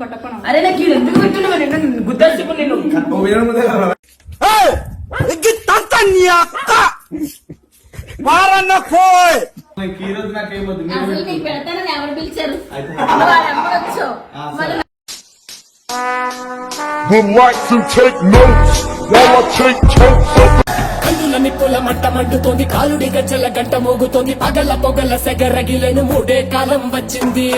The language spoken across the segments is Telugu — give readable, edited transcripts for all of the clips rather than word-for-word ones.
కట్టపన. అరే నాకు ఎందుకు పెట్టినావు నేను గుద్దసిపు నేను అసలు నీకు పెడతానని ఎవరు పిలిచారు? కన్నులని పొల మట్ట మండుతోంది, కాలుడి గజ్జల గంట మోగుతోంది, పగల పొగల సెగరగిలేను మూడే కాలం వచ్చింది.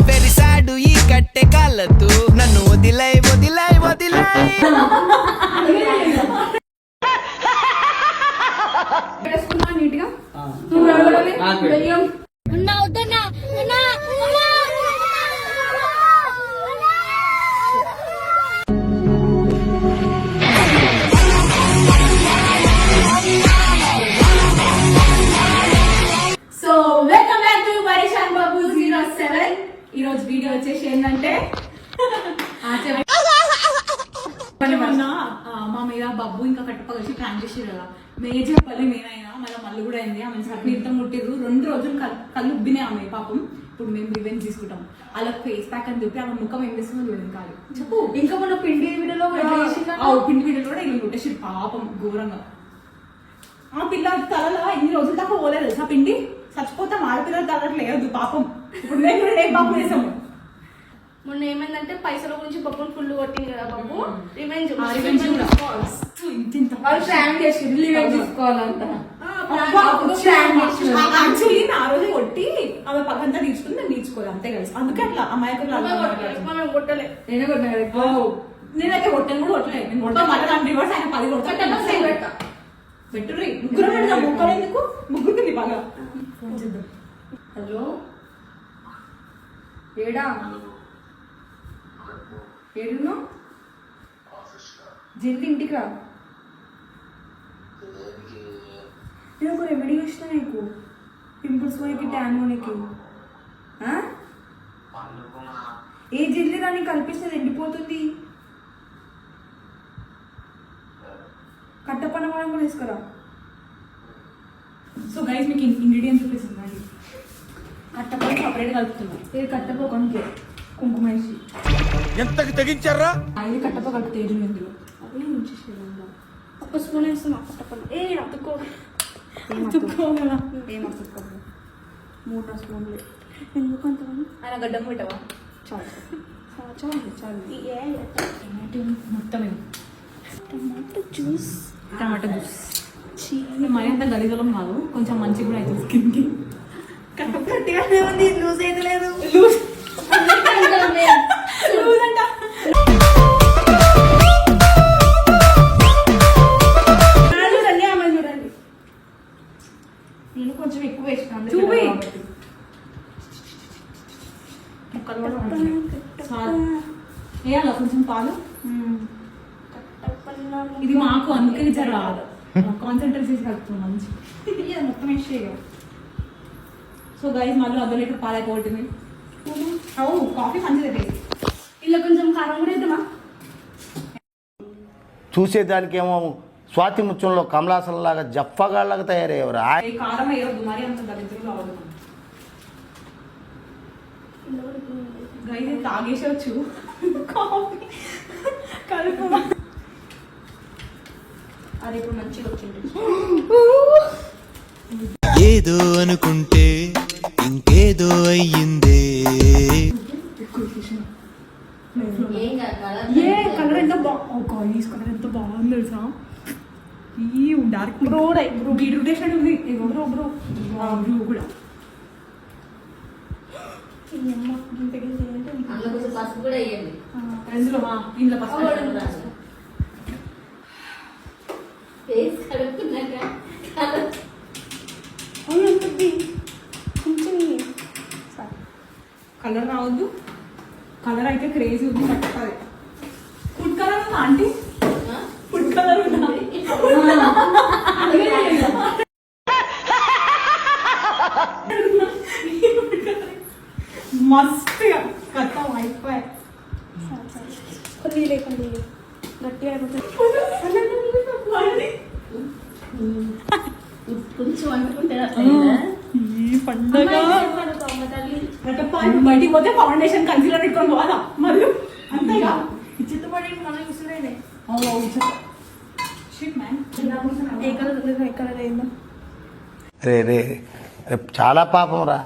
వెరిసాడు ఈ కట్టె కాళ్ళతో నన్ను వదిలై వదిలై వదిలై నీట్గా సో వెల్కమ్ బ్యాక్ టు పరిశాన్ బాబు 07. ఈ రోజు వీడియో వచ్చేసి ఏంటంటే మా మీద బబ్బు ఇంకా కట్టప కలిసి ప్లాన్ చేసారు కదా. మేజర్ పల్లి నేనైనా మళ్ళీ కూడా అయింది. ఆమె చట్నీ ఇంత ముట్టిరు. 2 రోజులు కళ్ళు ఉబ్బినాయి ఆమె పాపం. ఇప్పుడు మేము రివెంజ్ తీసుకుంటాం. అలా ఫేస్ ప్యాక్ అని చెప్పి ఆమె ముఖం ఏం చేస్తుందో చూడండి కాదు చెప్పు. ఇంకా మన పిండి వీడియోలో పిండి వీడియోలో కూడా ఇలా ముట్టేసి పాపం ఘోరంగా. ఆ పిల్ల తలలో ఎన్ని రోజుల దాకా పోలేదు తెలుసా పిండి. చచ్చిపోతాం ఆడపిల్లల తల లేదు పాపం. ఇప్పుడు మేము కూడా ఏం పాపం వేసాము. మొన్న ఏమైందంటే పైసల గురించి పప్పును ఫుల్ కొట్టింది కదా బాబు. రివెంజ్ తీసుకోవాలంట. ఆ రోజు కొట్టి ఆమె పక్కంతా తీసుకుని నేను తీసుకోవాలి అంతే కలిసి. అందుకే అట్లా అమ్మాయికులు కొట్టలే. నేనైతే కొట్టాను కూడా కొట్టలేదు. నేను కొట్టా రివర్స్ ఆయన 10 కొడతా పెట్టుర్రీ. ముగ్గురు పెడతాం. ముగ్గురు ఎందుకు ముగ్గురుంది బాగా. హలో ఏడా ఏడును జల్దీ ఇంటికి రా. నేను ఒక రెమెడీ చూసిన నీకు పింపుల్స్ పోయికి ట్యాన్ పోనీకి. ఏ జల్దీ దాన్ని కల్పిస్తుంది ఎండిపోతుంది. కట్టపన మనం కూడా తీసుకురా. సో గైస్ మీకు ఇంగ్రీడియంట్స్ చూపిస్తుంది. కట్టపన సపరేట్ కలుపుతున్నాం. ఇది కట్టపోకండి కుంకుమ వేసి ఎంతకి తెగించారా? ఇది కట్టప కలుపు తేజు ఇందులో అదే ఉంచేసేది. ఒక స్పూన్ వేస్తున్నా కట్టపన. అతుక్కో తుక్కోగల ఏం అతుక్కో 3 స్పూన్లు ఎందుకు అంతమంది. ఆయన గడ్డం పెట్టవా? చాలు చాలు చాలు. మొత్తం టమాటో జ్యూస్ మరి అంత గలీజలం కాదు. కొంచెం మంచి కూడా అవుతుంది స్కిన్కి. గట్టిగానే ఉంది. లూజ్ అయితే లేదు. చూడండి ఆమె చూడండి. నేను కొంచెం ఎక్కువ వేసినాను. చూపి వేయాలా కొంచెం పాలు. ఇది మాకు అందుకే జర కాన్సన్ట్రేట్ చేసి కలుపుతున్నాం మంచి. మొత్తం వేసేయ. సో గైస్ మళ్ళీ అర్ధ లీటర్ పాలు అయిపోతుంది. కాఫీ మంచిది. ఇలా కొంచెం కారం కూడా వేద్దామా? చూసేదానికేమో స్వాతి ముత్యంలో కమలాసనలాగా జఫ్ఫగాళ్ళగా తయారయ్యేవరా. కారం వేయవద్దు మరి అంత దరిద్రంలో అవ్వదు. గైస్ తాగేసొచ్చు కాఫీ కలుపు. అది ఇప్పుడు మంచిగా వచ్చింది. ఏదో అనుకుంటే ఇంకేదో అయ్యిందే. కలర్ ఎంత బాగుంది. కలర్ ఎంత బాగుంది తెలుసా. ఈ డార్క్ బ్రూ బీట్రూట్ ఉంది. బ్రూ బ్రూ బ్రూ కూడా పసుపు కూడా వేయండి ఇందులో పసుపు కడుక్కున్నాక కలర్ రావద్దు. కలర్ అయితే క్రేజీ ఉంది. కట్టపది ఫుడ్ కలర్ ఉందా ఆంటీ? ఫుడ్ కలర్ ఉందా? మస్తు కథం అయిపోయి కొన్ని లేకుండా గట్టిగా అయిపోతుంది. కొంచెం వండుకుంటే అట్లా పండగ బయటికి పోతే ఫౌండేషన్ కన్సీలర్ పెట్టుకొని పోవాలా మరియు అంతేగా చిత్తపడి మనం చూస్తున్నాయి ఎక్కడ ఏందో రే రే రేపు చాలా పాపం రా.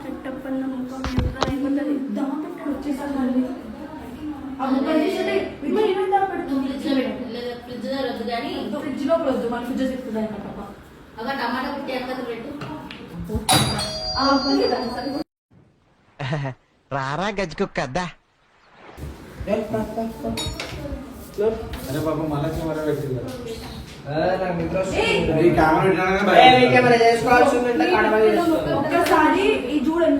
కట్టప్పన్న ముఖం ఎంత ఏముంటది దమ పెట్టాడు వచ్చేసారు మళ్ళీ ఆ ముఖం చేసేది మిమ్మల్ని ఏమైందా పెడుతుంది ఫ్రిడ్జ్ వద్దు కానీ ఫ్రిడ్జ్ లో వద్దు మన ఫ్రిడ్జ్ చెప్తుంది కట్టప్ప ఒక టమాటా పుట్టి ఎంత పెట్టు రారా గజ్జుకుక్కద్దా అరే పాపం మళ్ళా కెమెరా పెట్టింది ఒక్కసారి ఈ చూడండి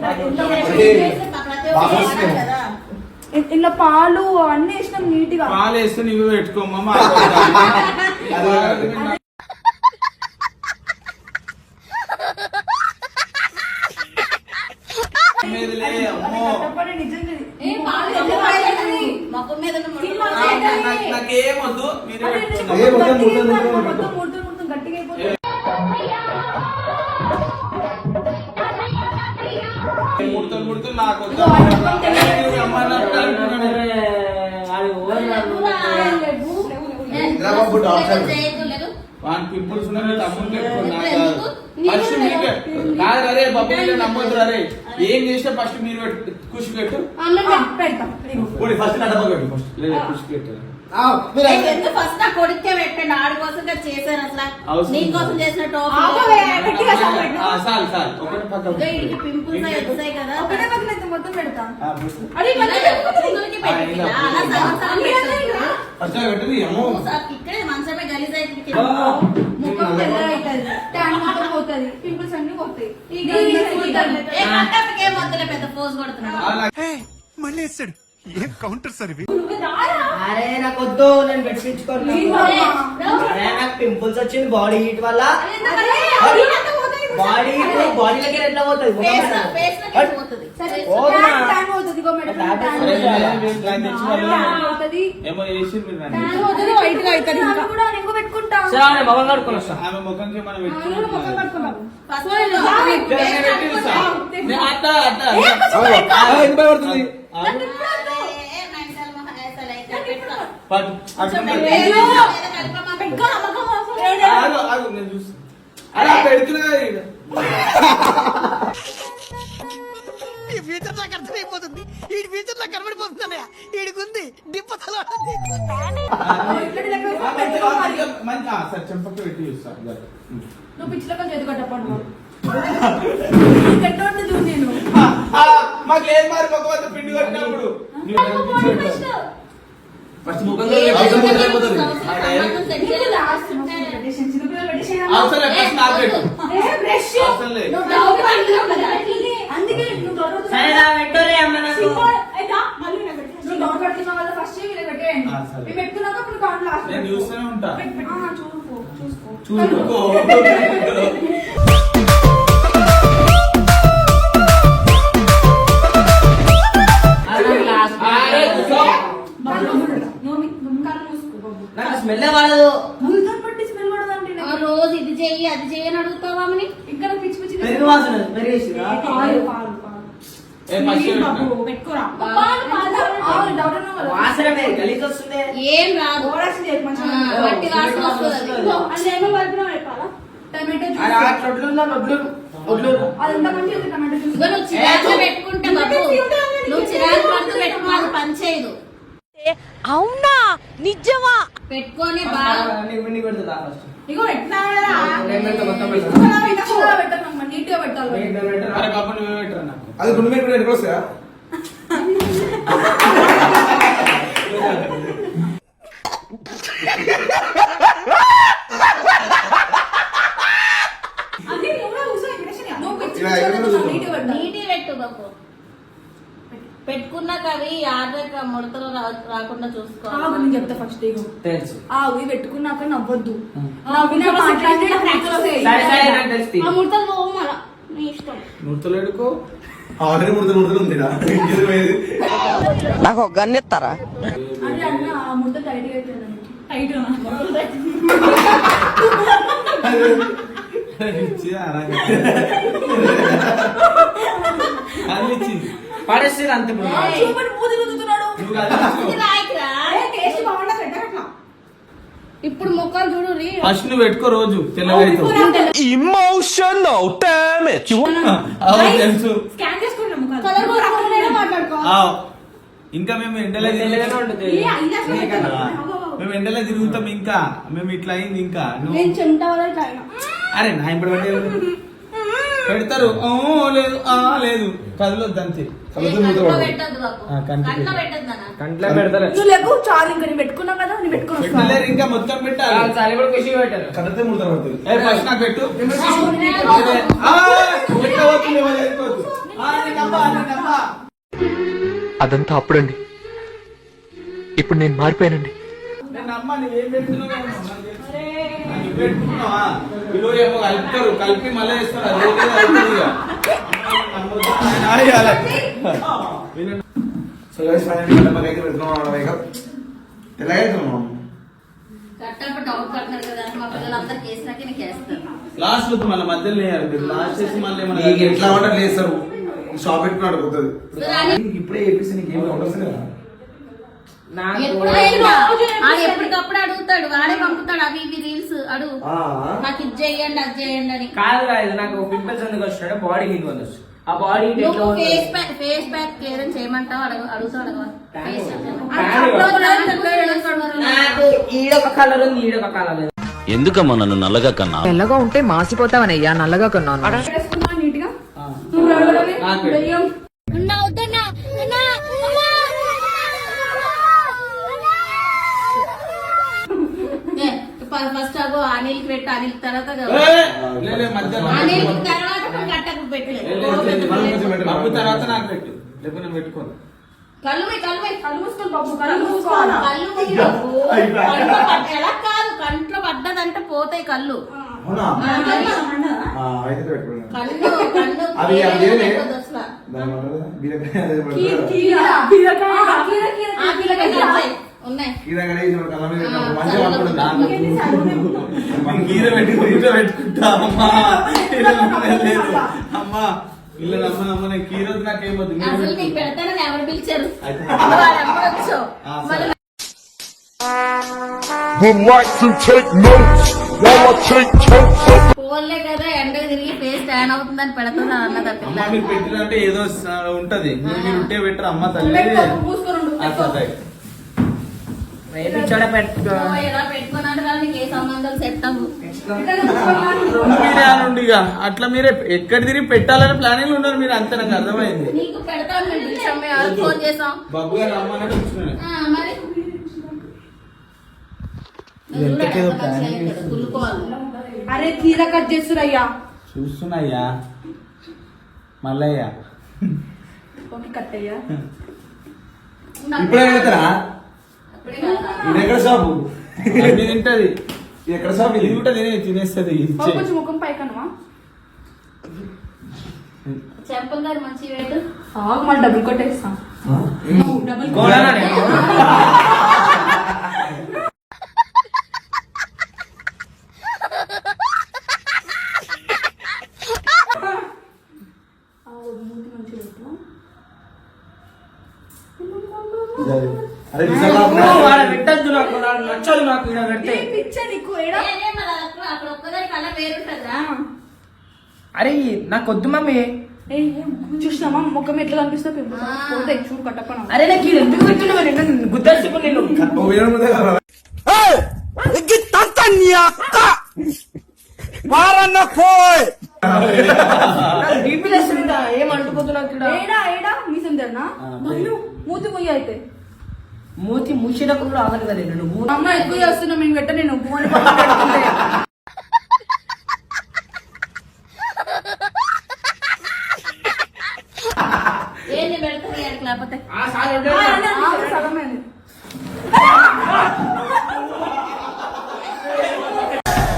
ఇలా పాలు అన్ని వేసినాం నీట్ గా పాలు వేస్తే నువ్వు పెట్టుకోమ్మా మొక్క మీద నాకేమొద్దు మీరే గట్టిగా అయిపోతుంది ముడుతూ నాకు వాని పింపుల్స్ ఉన్నాయి తమ్ముడు పెట్టుకున్నా ఫస్ట్ మీకే కాదు అరే బాబు నమ్మొద్దు అరే ఏం చేసినా ఫస్ట్ మీరు ఖుషి పెట్టు ఫస్ట్ నా డబ్బా పెట్టు ఫస్ట్ లేదా ఖుషి పెట్టు ఎందుకు ఫస్ట్ నా కొడుకే పెట్టండి ఆడి కోసం చేశారు అసలు నీ కోసం చేసిన చాలు చాలు ఒకటి పక్క పింపుల్స్ వచ్చాయి కదా ఒకటే పక్కన మొత్తం పెడతా ఫస్ట్ పెట్టింది ఏమో ఇక్కడే మంచమే గలీజ్ అయితే ముఖం తెల్లగా అవుతుంది ట్యాన్ మొత్తం పోతుంది పింపుల్స్ అన్ని పోతాయి ఏం వద్దులే పెద్ద పోజ్ కొడుతున్నాడు మళ్ళీ వేస్తాడు ఏం కౌంటర్ సార్ ఇవి అరే నాకు వద్దు నేను పెట్టించుకోను అరే నాకు పింపుల్స్ వచ్చింది బాడీ హీట్ వల్ల బాడీ హీట్ బాడీలోకి ఎట్లా పోతుంది ఏమో చేసి పెట్టుకుంటా మొహం కడుక్కొని వస్తా ఆమె ముఖంకి మనం ముఖం పెట్టుకున్నాం అలా పెడుతున్నా ఈ ఫ్యూచర్ నాకు అర్థమైపోతుంది ఈ ఫ్యూచర్ నాకు కనబడిపోతుందన్నయ్య ఈడికుంది దిప్పతల సార్ చెంపకి పెట్టి చూస్తాను నువ్వు పిచ్చిలో చేతి కట్టపడు కట్టవద్దు చూడు నేను మాకు లేదు మరి ఒక పిండి కొట్టినప్పుడు ఫస్ట్ ముఖంగా అవసరం ఫస్ట్ నాకు పెట్టు అవసరం లేదు అందుకే నువ్వు డౌన్ పడుతున్నా వల్ల ఫస్ట్ పెట్టేయండి మేము పెట్టుకున్నాక ఇప్పుడు కాన్ లాస్ట్ నేను చూస్తూనే ఉంటా చూసుకో నాకు స్మెల్ వాడదు పట్టి స్మెల్ పడదండి రోజు ఇది చెయ్యి అది చెయ్యి అని అడుగుతావా ఇంకా పిచ్చి పిచ్చి పెరుగు వాసన పెరిగేసి పాలు పాలు పెట్టుకోరా వాసన గలీజ్ వస్తుంది ఏం రాదు మట్టి వాసన వస్తుంది అదంతా మంచిగా టమాటో జ్యూస్ నువ్వు చిరాకు పెట్టుకుంటే బాబు నువ్వు చిరాకు పడుతూ పెట్టుకో అది పని చేయదు అవునా నిజమా పెట్టుకొని బాగా పెడుతుందా ఫస్ట్ ఇగో ఎట్లా పెట్టాలి నీట్ గా పెట్టాలి అరే పాప నువ్వే పెట్టరా నాకు అది గుండె మీద కూడా ఎక్కడ వస్తాయా నీటి పెట్టు బాబు పెట్టుకున్నాక అవి ఆర్డర్ ముడతలు రాకుండా చూసుకో నేను చెప్తా ఫస్ట్ తెలుసు అవి పెట్టుకున్నాక నవ్వద్దు ఆ ముడతలు పోవు మళ్ళా నీ ఇష్టం ముడతలు ఎడుకో ఆల్రెడీ ముడతలు ఉంది నాకు ఒక గన్ ఇస్తారా అంటే అన్న ఆ ముద్ద టైట్ గా అవుతుంది టైట్ పడేస్తే అంత చూపని మూతి రుద్దుతున్నాడు. టేస్ట్ బాగుండదు పెట్టకట్లా. ఇప్పుడు మొక్కలు చూడు రీ. ఫస్ట్ నువ్వు పెట్టుకో రోజు తెల్లగా ఇమోషనల్ డామేజ్ తెలుసు. స్కాన్ చేసుకుంటాం ముఖాలు. కలర్ కొట్టుకుంటూనే మాట్లాడుకో. ఇంకా మేము ఎండలో మేము ఎండలో తిరుగుతాం. ఇంకా మేము ఇట్లా అయింది. ఇంకా నువ్వు నేను చెమట వల్ల తాగిన. అరే నా ఇప్పుడు పెడతారు. లేదు లేదు కళ్ళు అంతే. కంట్లో పెడతారు. నువ్వు లేకు చాలు ఇంకా నేను పెట్టుకున్నావు కదా నేను పెట్టుకుని వస్తాను. పెట్టలేరు ఇంకా మొత్తం పెట్టాలి. చలి కూడా ఖుషి పెట్టారు. కడితే ముడతారు పడుతుంది. ఫస్ట్ నాకు పెట్టు. అదంతా అప్పుడండి, ఇప్పుడు నేను మారిపోయానండి. కలిపి మళ్ళీ వేస్తారు. సో గైస్ ఫైనల్లీ మనకైతే పెడుతున్నాం మేకప్. ఎలాగైతున్నాం లాస్ట్ వద్దు మళ్ళీ మధ్యలో వేయాలి. లాస్ట్ చేసి మళ్ళీ నీకు ఎట్లా ఆర్డర్ చేస్తారు షాప్ పెట్టుకున్నాడు కొత్తది. ఇప్పుడే చెప్పేసి నీకు ఏమి ఉండొస్తుంది కదా. ఎప్పటికప్పుడు అడుగుతాడు, వాడే పంపుతాడు అవి ఇవి రీల్స్ అడుగు, నాకు ఇది చేయండి అది చేయండి అని. కాదు కాదు నాకు పింపుల్స్ ఎందుకు వస్తున్నాడు, బాడీ హీట్ వల్ల వస్తుంది. ఆ బాడీ ఫేస్ ప్యాక్ కేర్ చేయమంటావు అడుగుతాడు. నాకు ఈడొక కలర్ ఉంది, ఈడొక కలర్ లేదు. ఎందుకమ్మా నన్ను నల్లగా కన్నా? తెల్లగా ఉంటే మాసిపోతావనయ్యా, నల్లగా కొన్నాను. నీట్గా నువ్వు రాగలవే? దయ్యం. ఫస్ట్ అగో అనిల్ పెట్టు, అనిల్ తర్వాత అనిల్ తర్వాత కట్టకు పెట్టలేదు. బాబు తర్వాత నాకు పెట్టు, లేకపోతే నేను పెట్టుకోను. కళ్ళు మూసుకొని బాబు కళ్ళు మూసుకోవాలి. ఎలా కాదు, కంట్లో పడ్డదంటే పోతాయి కళ్ళు. అవునా అయితే పెట్టుకోండి. కళ్ళు అది అదేనే పెట్టొద్దు అసలు. బీరకాయ అదే పెడతారు. ఉన్నాయి కీరకాయ ఇది మన కళ్ళ మీద పెట్టినప్పుడు మంచిగా పడుతుంది. గీర పెట్టుకుంటా అమ్మా. అమ్మా పిల్లలు అమ్మ నేను కీరోజు నాకేమొద్దు. అసలు నీకు పెడతానని ఎవరు పిలిచారు? ఫోన్లే కదా ఎండకు తిరిగి ఫేస్ ట్యాన్ అవుతుందని పెడతాను అన్నది ఆ పిల్ల. మీరు పెట్టినంటే ఏదో ఉంటది. మీరు ఉంటే పెట్టరు అమ్మ తల్లి. పెట్టుకో ఎలా పెట్టుకున్నాడు కానీ నీకు ఏ సంబంధాలు సెట్ అవ్వు. మీరే అనుండి ఇక అట్లా మీరే ఎక్కడ తిరిగి పెట్టాలని ప్లానింగ్ ఉన్నారు మీరు. అంతే నాకు అర్థమైంది. నీకు పెడతాను మేము పిలిచాం, మేము ఫోన్ చేసాం. బాబు గారు రమ్మన్నట్టు కూర్చున్నాను. మరి అరే తీర కట్ చేస్తురయ్యా. చూస్తున్నాయ్యా మల్లయ్యా. ఓకే కట్ అయ్యా. ఇప్పుడే పెడతారా? ఇది ఎక్కడ షాపు? అన్ని తింటది. ఇది ఎక్కడ షాప్? ఇది కూడా తినేస్తుంది. కొంచెం ముఖం పైకనవా చెంపల్ గారు మంచి వేటు మళ్ళీ డబ్బులు కొట్టేస్తాం. అరే పెట్టద్దు, నాకు నచ్చదు. నాకు ఇలా పెడితే అక్కడ ఒక్కదాని కలర్ వేరుంటదా? అరే నాకు వద్దు మమ్మీ. చూసినామా ముఖం ఎట్లా కనిపిస్తుంది? పోతాయి చూడు కట్టపన. అరే నాకు ఇది ఎందుకు పెట్టిన గుద్దర్చుకు నేను ఏం అంటుపోతున్నా ఏడా మీసం తెన్నా మూతి ముయ్య అయితే మూతి మూసేటప్పుడు కూడా ఆగదు కదా నువ్వు. అమ్మ ఎక్కువ చేస్తున్నా మేము పెట్ట నేను ఫోన్ ఏంది పెడతారు లేకపోతే సగమైంది.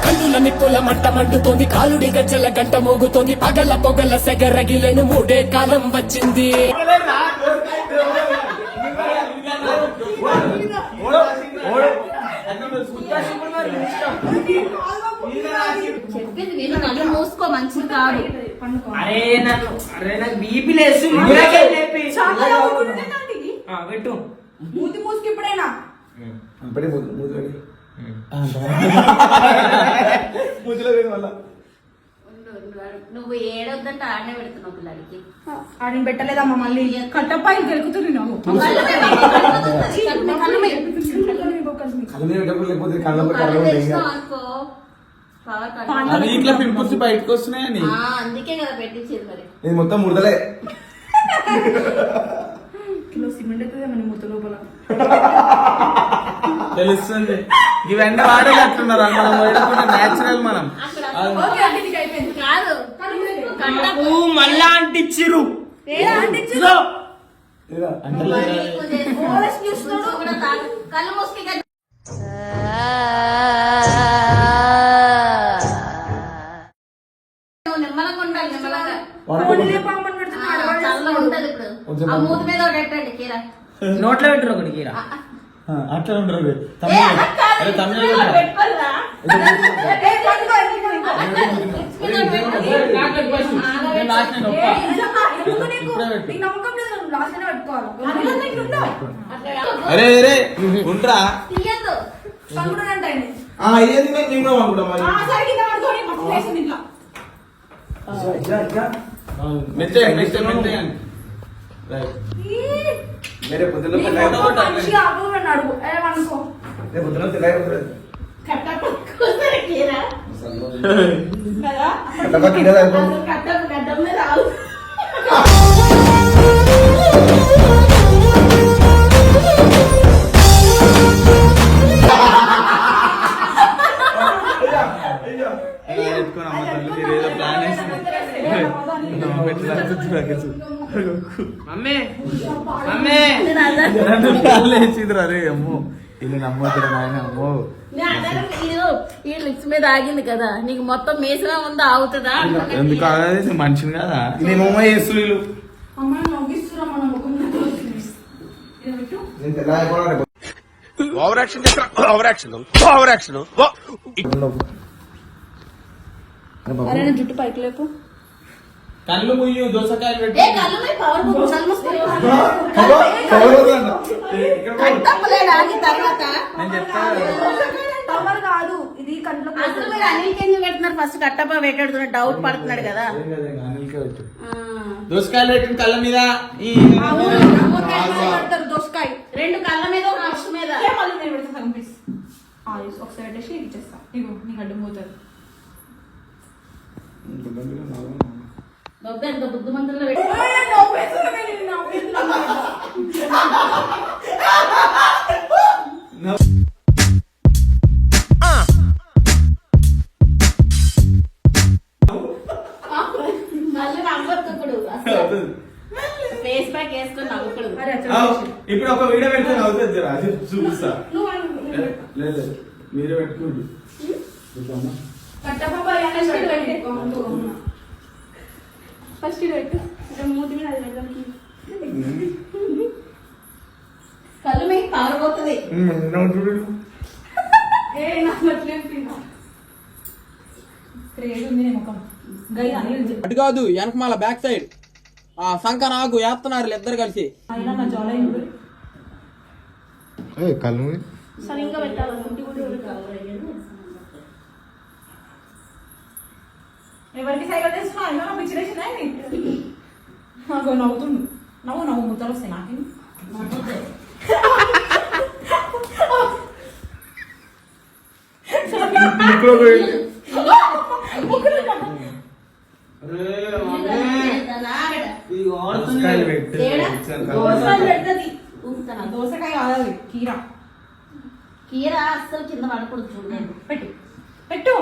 కన్నుల నిప్పుల మంట మండుతోంది, కాలుడి గజ్జల గంట మోగుతోంది, పగల పొగల సెగరగిలేను మూడే కాలం వచ్చింది. చెప్పింది వీళ్ళు మూసుకో మంచిది కాదు. అరే నాకు బీపీ లేసు పెట్టు మూతి మూసుకి ఇప్పుడైనా మూతిలో మళ్ళా నువ్వు ఏడొద్దంటే ఆడనే పెడుతున్నావు పిల్లడికి. ఆడిని పెట్టలేదమ్మా మళ్ళీ కట్టపాయి గెలుకుతుంది నువ్వు. కళ్ళు మీద కళ్ళు పెట్టకుండా లేకపోతే కళ్ళ కళ్ళు అనుకో పవర్ కట్. అది ఇట్లా పింపుల్స్ బయటకు వస్తున్నాయని అందుకే కదా పెట్టించేది మరి. ఇది మొత్తం ముడతలే. కిలో సిమెంట్ అవుతుంది మన మూత లోపల. తెలుస్తుంది ఇవన్నీ వాడేది అట్లున్నారు మనం నేచురల్ మనం. ఓకే అంటే నీకు అయిపోయింది. కాదు మళ్ళా అంటిచ్చిరు కళ్ళు మూసుకి నిమ్మలంగా ఉండాలి. నిమ్మలంగా చల్లగా ఉంటది. ఇప్పుడు ఆ మూతి మీద ఒకటి పెట్టండి కీరా. నోట్లో పెట్టరు ఒకటి కీరా. అట్లా ఉండరు తమిళ అరే అరే ఉండరా తీయద్దు. అయ్యేది నేను కూడా అనుకుంటా మరి मेरे पुतलों को लाइव మంచిగా ఆపు అని అడుగు ఏమనుకో. मेरे पुतलों से लाइव కీరా కదా कटवा कीड़ा लाइव గడ్డం మీద రావు. రే అమ్మో ఇల్లు నమ్మొద్దురా నాయన అమ్మో. ఈ లిప్స్ మీద ఆగింది కదా నీకు మొత్తం మేసమే ఉందా ఆగుతుందా? ఎందుకు ఆగదు మనిషిని కదా నేమో చేస్తు అమ్మాయి నవ్విస్తున్నా మన ముఖం over action over action over action అరే నా జుట్టు పైకి లేపు. కళ్ళు ముయ్యు దోసకాయలు పెట్టి ఏ కళ్ళు మీద పవర్ బుక్ ఆగిన తర్వాత నేను చెప్తాను టవర్ కాదు ఇది కంట్లో అసలు మీరు అనిల్ కింద పెడుతున్నారు. ఫస్ట్ కట్టప్ప పెట్టాడు డౌట్ పడుతున్నాడు కదా. దోసకాయలు పెట్టిన కళ్ళ మీద ఈ పెడతారు దోసకాయ. 2 కళ్ళ మీద ఒక ఫస్ట్ మీద మళ్ళీ నేను పెడతా సగం పీస్ ఒకసారి పెట్టేసి ఇచ్చేస్తా. నీకు నీకు అడ్డం పోతుంది. బొబ్బ ఎంత బుద్ధిమంతుల్లో మళ్ళీ నవ్వొద్దు. అసలు ఫేస్ ప్యాక్ వేసుకొని నవ్వకూడదు. ఇప్పుడు ఒక వీడియో పెడితే అవుతుంది అది చూపిస్తా. లేదు మీరే పెట్టుకోండి. ఫస్ట్ పెట్టు మూతి మీద అది పెడదాం. కళ్ళు మీకు పవర్ పోతుంది. అటు కాదు వెనకమాల బ్యాక్ సైడ్ ఆ సంక నాకు వేస్తున్నారు ఇద్దరు కలిసి. कल సరిగ్గా పెట్టాలి. ఎవరికి సైకిల్ చేస్తున్నా పిచ్చి వేసిందా నాకు నవ్వుతుండు. నవ్వు ముద్దలు వస్తాయి నాకేం. దోసకాయ కావాలి కీరా. కీరా అస్సలు కింద పడకూడదు. చూడండి పెట్టు పెట్టు.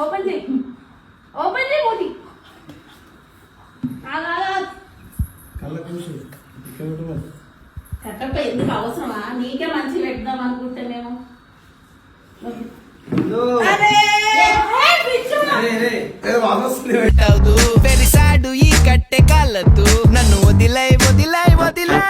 ఓపెన్ చేయి ఓపెన్ చేయి మూతి. కట్టప్ప ఎందుకు అవసరమా? నీకే మంచి పెడదాం అనుకుంటే మేము వెరిసాడు ఈ కట్టె కాళ్ళతో నన్ను వదిలై వదిలై వదిలై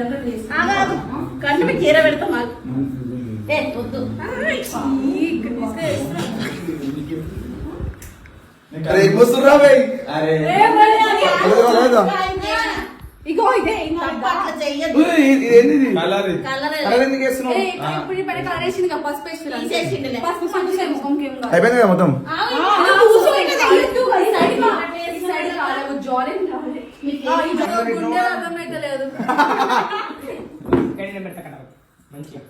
ఇదంతా taste. కన్ను మీద చీర పెడతాం మాకు ఏ వద్దు ఈ goodness గా వేస్తున్నా. అరే ఏం వస్తుర్రా బై? అరే ఏ మరి అది లేదా? ఇగో ఇదే ఇంకా తప్పు అట్లా చెయ్యద్దు. ఉయ్, ఇది ఏంది ఇది? కలర్ కలర్ కలర్ ఎందుకు వేస్తున్నావు? ఇప్పుడు ఈ పడే కలర్ వేసింది కదా పసుపు వేసింది అంతే. తీసేసిండులే. పసుపు సంచులే ముఖంకి ఏం కాదు. అయిపోయింది కదా మొత్తం. మంచిగా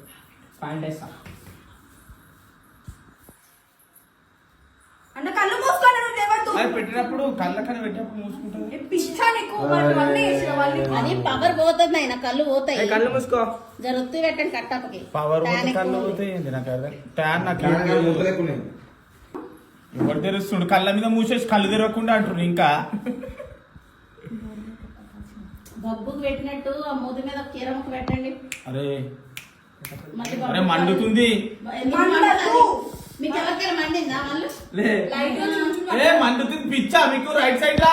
ప్యాంట్ వేస్తా. అన్న కళ్ళు మూసుకోండి నువ్వు లేవద్దు. అది పెట్టినప్పుడు కళ్ళకని పెట్టినప్పుడు మూసుకుంటుంది. పిచ్చా నీకు వాళ్ళు వేసిన వాళ్ళు అది పవర్ పోతుంది ఆయన కళ్ళు పోతాయి కళ్ళు మూసుకో. జరుగుతూ పెట్టండి కట్టపకి పవర్ పోతే కళ్ళు పోతాయి ఏంది నాకు అర్థం. ట్యాన్ నాకు ఎవరు తెరుస్తుడు కళ్ళ మీద మూసేసి కళ్ళు తెరవకుండా అంటారు. ఇంకా గబ్బుకు పెట్టినట్టు ఆ మూతి మీద చీర ముక్క పెట్టండి. అరే మళ్ళీ అరే మండుతుంది. ఎందుకు మండుతుంది? మీకు ఎవరికైనా మండిందా మళ్ళీ లే ఏ మండుతుంది పిచ్చా మీకు రైట్ సైడ్ లా.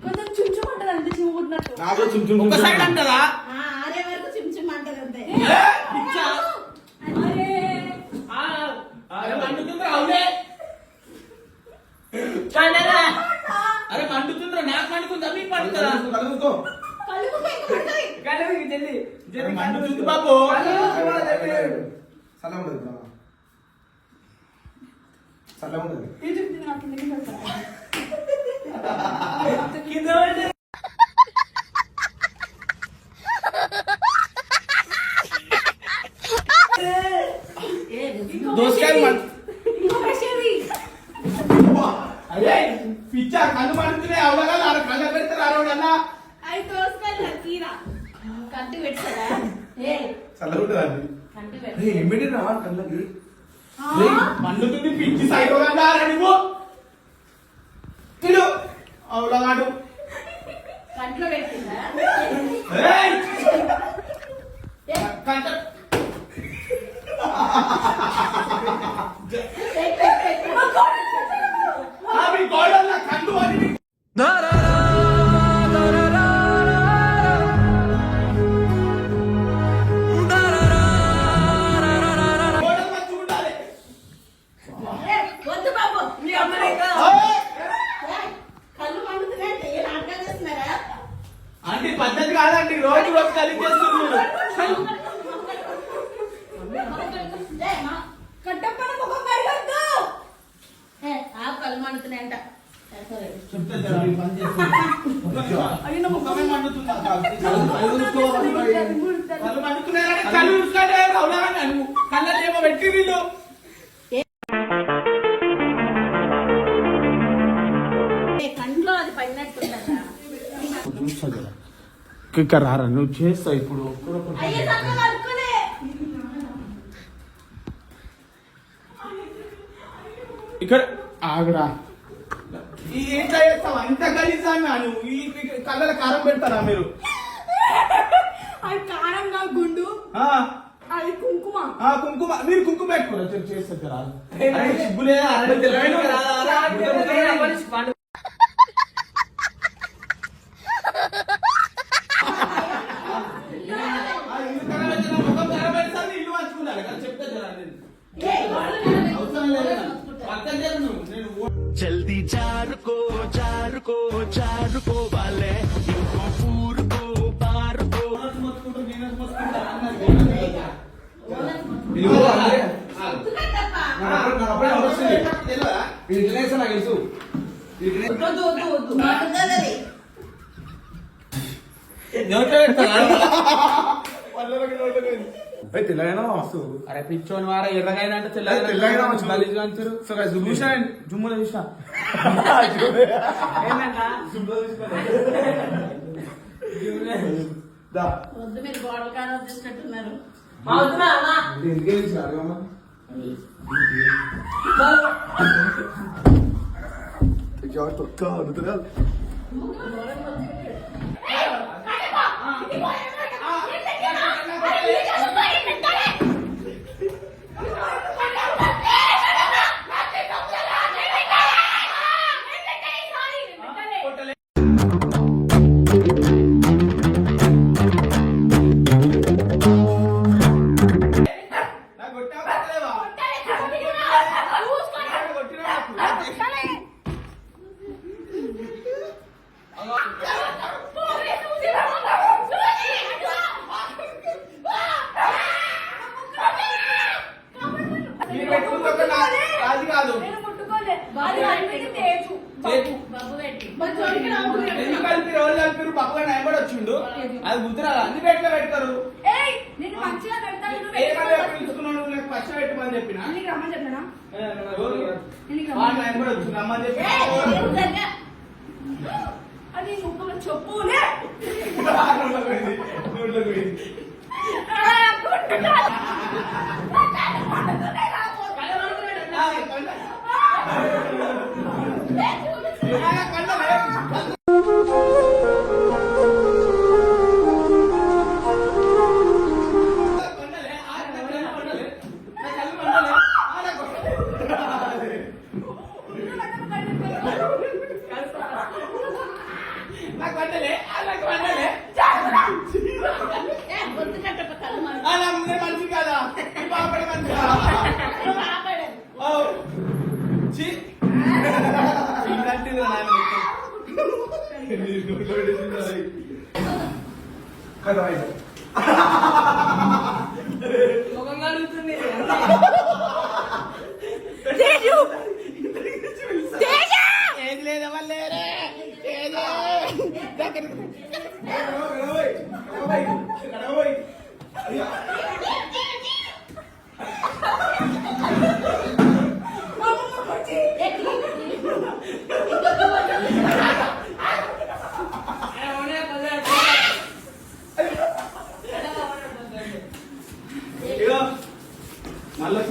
కొంచెం చుంచుమంటది అంతే చిమ్ముకున్నట్టు. నాకు చుంచుం ఒక సైడ్ అంటారా? ఆరే వరకు చిమ్ అంటది అంతే. ఏ, పిచ్చా. అరే మండుతుందిరా అవునే. అరే మండుతుందిరా నాకు మండుతుందా మీకు మండుతుందా? కలుగుకో. అరే మండుతుంది బాబు. సలం ఉండదు సలం ఉండదు. దోసకాయలు ఇంకో ప్రశ్నది. అరే పిచ్చా కళ్ళు మండుతున్నాయి అవలగా కళ్ళ పెడతారు అరవడన్నా. అవి దోసకాయలు తీరా. కంటి పెట్టారా ఏ సలం ఉండదు అది. కంటి పెట్ట అరే ఏమిటి రా కళ్ళకి? మండుతుంది పిచ్చి సైడ్ నువ్వు తిడు అవలగాడు. కంట్లో పెట్టిందా ఏయ్! కంట మీ గోడల కండు అని గోడలు మంచిగా ఉండాలి. వద్దు బాబు మీ అమ్మనే ఏయ్! కళ్ళు మండుతున్నాయంటే ఏం అర్థం చేస్తున్నారా అంటే పద్ధతి కాదండి రోజు రోజు కలిసి చేస్తున్నారు. కట్టప్పన ముఖం కడగద్దు. ఆ కళ్ళు మండుతున్నాయంట అయ్యో నా ముఖం ముఖమే మండుతుందా? కళ్ళు మండుతున్నాయని కళ్ళు చూసుకోండి అవునా నువ్వు కళ్ళని ఏమో పెట్టి వీళ్ళు కంట్లో అది పడినట్టుంటదా ఇక్కడ రారా నువ్వు చేస్తావు ఇప్పుడు. అయ్యే చక్కగా కలుపుకోలే ఇక్కడ ఆగురా. ఏంటో చేస్తావా ఇంత గలీజాగా నువ్వు ఈ కళ్ళ కారం పెడతారా మీరు? అది కారంగా గుండు. ఆ, అది కుంకుమ. ఆ కుంకుమ మీరు కుంకుమ పెట్టుకోరా చేస్తారు సిగ్గులే ఇల్లు మార్చుకున్నారు కదా చెప్తా జరా అవసరం లేదు పక్కన చేరు నువ్వు నేను జల్దీ జారుకో జారుకో జారుకో వాలే ఇంకో ఊరుకో పారుకో. మొత్తుకుంటూ నేను మొత్తుకుంటా అన్నది. ఇల్లు అంటే తెలియదా? ఇంటర్నేషన్ నాకు తెలుసు. మండుతుంది నోట్లో పెడతారా? తెలంగాణ వస్తు అరే పిచ్చోని వారా ఎర్రగైనా అంటే తెల్లగైనా తెల్లగైనా గలీజ్గా అంటారు. సో guys, zoom చూసా జుమ్ములో చూసా వద్దు మీరు గోడలు కాడ వచ్చేటట్టున్నారు ఎందుకే అడగమ్మా తొక్క అడుగుతున్నా. మీరు పెట్టుకుంటే ఒక అది కాదు నేను ముట్టుకోలే అది కలిపింది తేజు బబ్బు పెట్టి ఎందుకు కలిపి రోజు కలిపి పక్కన నయబడి వచ్చిండు అది గుర్తురాదు అన్ని పెడతారు ఏయ్ నేను మంచిగా పెడతాను నువ్వు ఏమన్నా పిలుచుకున్నాను నాకు ఫస్ట్ పెట్టమని చెప్పిన నీకు రమ్మని చెప్పనా నయబడి వచ్చి రమ్మని చెప్పి అది ముక్కలో చెప్పులే మనిషి కాదా బాపడే మనిషి ఏది లేదా వాళ్ళేరే మళ్ళీ